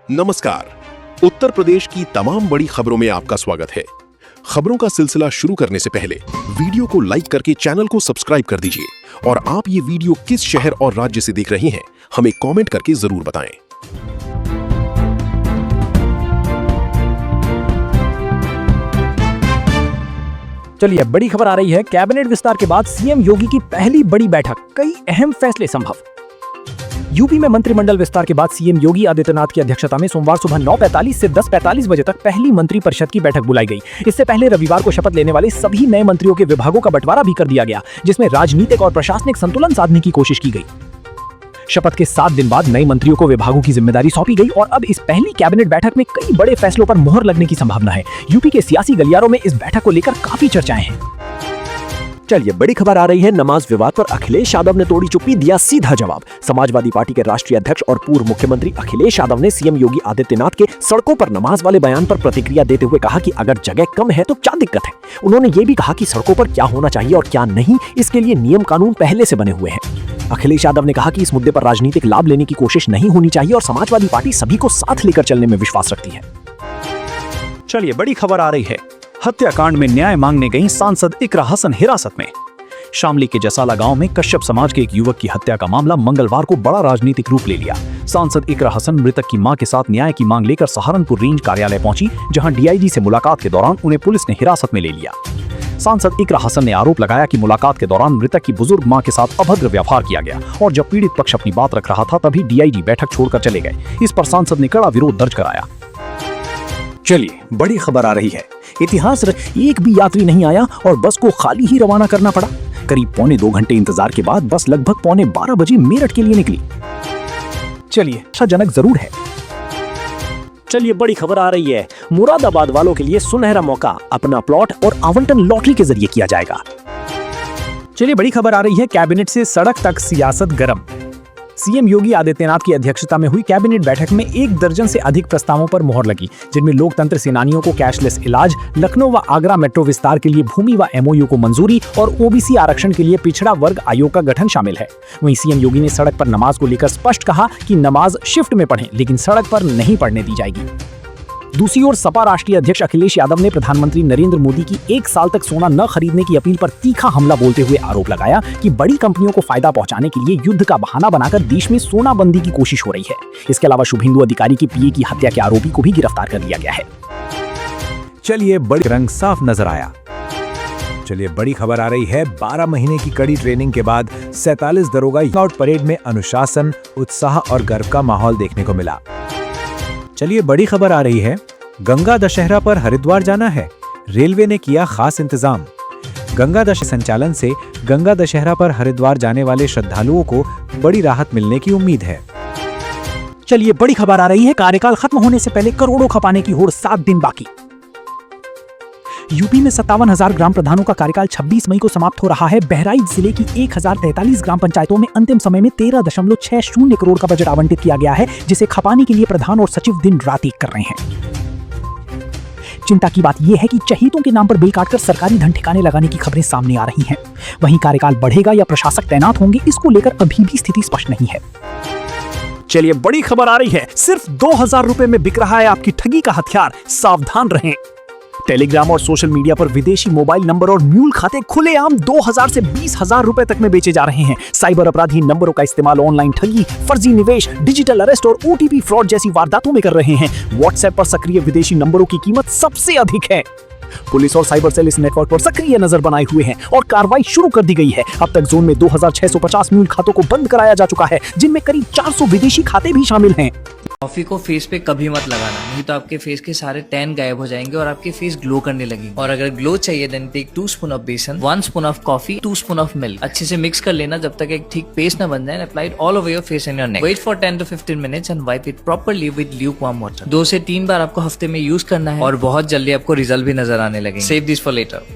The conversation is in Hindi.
नमस्कार। उत्तर प्रदेश की तमाम बड़ी खबरों में आपका स्वागत है। खबरों का सिलसिला शुरू करने से पहले वीडियो को लाइक करके चैनल को सब्सक्राइब कर दीजिए और आप ये वीडियो किस शहर और राज्य से देख रहे हैं हमें कमेंट करके जरूर बताएं। चलिए, बड़ी खबर आ रही है। कैबिनेट विस्तार के बाद सीएम योगी की पहली बड़ी बैठक, कई अहम फैसले संभव। यूपी में मंत्रिमंडल विस्तार के बाद सीएम योगी आदित्यनाथ की अध्यक्षता में सोमवार सुबह 9:45 से 10:45 बजे तक पहली मंत्रिपरिषद की बैठक बुलाई गई। इससे पहले रविवार को शपथ लेने वाले सभी नए मंत्रियों के विभागों का बंटवारा भी कर दिया गया, जिसमें राजनीतिक और प्रशासनिक संतुलन साधने की कोशिश की गई। शपथ के 7 दिन बाद नए मंत्रियों को विभागों की जिम्मेदारी सौंपी गई और अब इस पहली कैबिनेट बैठक में कई बड़े फैसलों पर मुहर लगने की संभावना है। यूपी के सियासी गलियारों में इस बैठक को लेकर काफी चर्चाएं हैं। चलिए, बड़ी खबर आ रही है। नमाज विवाद पर अखिलेश यादव ने तोड़ी चुप्पी, दिया सीधा जवाब। समाजवादी पार्टी के राष्ट्रीय अध्यक्ष और पूर्व मुख्यमंत्री अखिलेश यादव ने सीएम योगी आदित्यनाथ के सड़कों पर नमाज वाले बयान पर प्रतिक्रिया देते हुए कहा कि अगर जगह कम है तो क्या दिक्कत है। उन्होंने ये भी कहा कि सड़कों पर क्या होना चाहिए और क्या नहीं, इसके लिए नियम कानून पहले से बने हुए हैं। अखिलेश यादव ने कहा कि इस मुद्दे पर राजनीतिक लाभ लेने की कोशिश नहीं होनी चाहिए और समाजवादी पार्टी सभी को साथ लेकर चलने में विश्वास रखती है। चलिए, बड़ी खबर आ रही है। हत्याकांड में न्याय मांगने गई सांसद इकरा हसन हिरासत में। शामली के जसाला गांव में कश्यप समाज के एक युवक की हत्या का मामला मंगलवार को बड़ा राजनीतिक रूप ले लिया। सांसद इकरा हसन मृतक की मां के साथ न्याय की मांग लेकर सहारनपुर रेंज कार्यालय पहुंची, जहां डीआईजी से मुलाकात के दौरान उन्हें पुलिस ने हिरासत में ले लिया। सांसद इकरा हसन ने आरोप लगाया कि मुलाकात के दौरान मृतक की बुजुर्ग मां के साथ अभद्र व्यवहार किया गया और जब पीड़ित पक्ष अपनी बात रख रहा था तभी डीआईजी बैठक छोड़कर चले गए। इस पर सांसद ने कड़ा विरोध दर्ज कराया। चलिए, बड़ी खबर आ रही है। इतिहास एक भी यात्री नहीं आया और बस को खाली ही रवाना करना पड़ा। करीब 2.25 घंटे इंतजार के बाद बस लगभग 12:15 बजे मेरठ के लिए निकली। चलिए, आशाजनक जरूर है। चलिए, बड़ी खबर आ रही है। मुरादाबाद वालों के लिए सुनहरा मौका, अपना प्लॉट और आवंटन लॉटरी के जरिए किया जाएगा। चलिए, बड़ी खबर आ रही है। कैबिनेट से सड़क तक सियासत गरम। सीएम योगी आदित्यनाथ की अध्यक्षता में हुई कैबिनेट बैठक में 1 दर्जन से अधिक प्रस्तावों पर मुहर लगी, जिनमें लोकतंत्र सेनानियों को कैशलेस इलाज, लखनऊ व आगरा मेट्रो विस्तार के लिए भूमि व एमओयू को मंजूरी और ओबीसी आरक्षण के लिए पिछड़ा वर्ग आयोग का गठन शामिल है। वहीं सीएम योगी ने सड़क पर नमाज को लेकर स्पष्ट कहा कि नमाज शिफ्ट में पढ़ें, लेकिन सड़क पर नहीं पढ़ने दी जाएगी। दूसरी ओर सपा राष्ट्रीय अध्यक्ष अखिलेश यादव ने प्रधानमंत्री नरेंद्र मोदी की 1 साल तक सोना न खरीदने की अपील पर तीखा हमला बोलते हुए आरोप लगाया कि बड़ी कंपनियों को फायदा पहुंचाने के लिए युद्ध का बहाना बनाकर देश में सोना बंदी की कोशिश हो रही है। इसके अलावा शुभेंदु अधिकारी की पीए की हत्या के आरोपी को भी गिरफ्तार कर लिया गया है। चलिए, बड़ी रंग साफ नजर आया। चलिए, बड़ी खबर आ रही है। 12 महीने की कड़ी ट्रेनिंग के बाद 47 दरोगा स्काउट परेड में अनुशासन, उत्साह और गर्व का माहौल देखने को मिला। चलिए, बड़ी खबर आ रही है। गंगा दशहरा पर हरिद्वार जाना है, रेलवे ने किया खास इंतजाम। गंगा दशहरा संचालन से गंगा दशहरा पर हरिद्वार जाने वाले श्रद्धालुओं को बड़ी राहत मिलने की उम्मीद है। चलिए, बड़ी खबर आ रही है। कार्यकाल खत्म होने से पहले करोड़ों खपाने की होड़, 7 दिन बाकी। यूपी में 57,000 ग्राम प्रधानों का कार्यकाल 26 मई को समाप्त हो रहा है। बहराइच जिले की 1043 ग्राम पंचायतों में अंतिम समय में 13.60 करोड़ का बजट आवंटित किया गया है, जिसे खपाने के लिए प्रधान और सचिव दिन रात एक कर रहे हैं। चिंता की बात यह है कि चहेतों के नाम पर बिल काटकर सरकारी धन ठिकाने लगाने की खबरें सामने आ रही हैं। वहीं कार्यकाल बढ़ेगा या प्रशासक तैनात होंगे, इसको लेकर अभी भी स्थिति स्पष्ट नहीं है। चलिए, बड़ी खबर आ रही है। सिर्फ 2,000 रुपए में बिक रहा है आपकी ठगी का हथियार, सावधान रहें। टेलीग्राम और सोशल मीडिया पर विदेशी मोबाइल नंबर और म्यूल खाते खुलेआम 2,000 से 20,000 रुपए तक में बेचे जा रहे हैं। साइबर अपराधी नंबरों का इस्तेमाल ऑनलाइन ठगी, फर्जी निवेश, डिजिटल अरेस्ट और ओटीपी फ्रॉड जैसी वारदातों में कर रहे हैं। व्हाट्सएप पर सक्रिय विदेशी नंबरों की कीमत सबसे अधिक है। पुलिस और साइबर सेल इस नेटवर्क पर सक्रिय नजर बनाए हुए हैं और कार्रवाई शुरू कर दी गई है। अब तक जोन में 2,650 म्यूल खातों को बंद कराया जा चुका है, जिनमें करीब 400 विदेशी खाते भी शामिल हैं। कॉफी को फेस पे कभी मत लगाना, नहीं तो आपके फेस के सारे टैन गायब हो जाएंगे और आपके फेस ग्लो करने लगेंगे। और अगर ग्लो चाहिए देन टेक 2 स्पून ऑफ बेसन, 1 spoon of coffee, 2 spoon of milk. अच्छे से मिक्स कर लेना जब तक एक ठीक पेस्ट ना बन जाए। Applied all over your face and your neck. Wait for 10 to 15 minutes and wipe it properly with lukewarm water. 2 से 3 बार आपको हफ्ते में यूज करना है और बहुत जल्दी आपको रिजल्ट भी नजर आने लगेंगे। Save this for letter.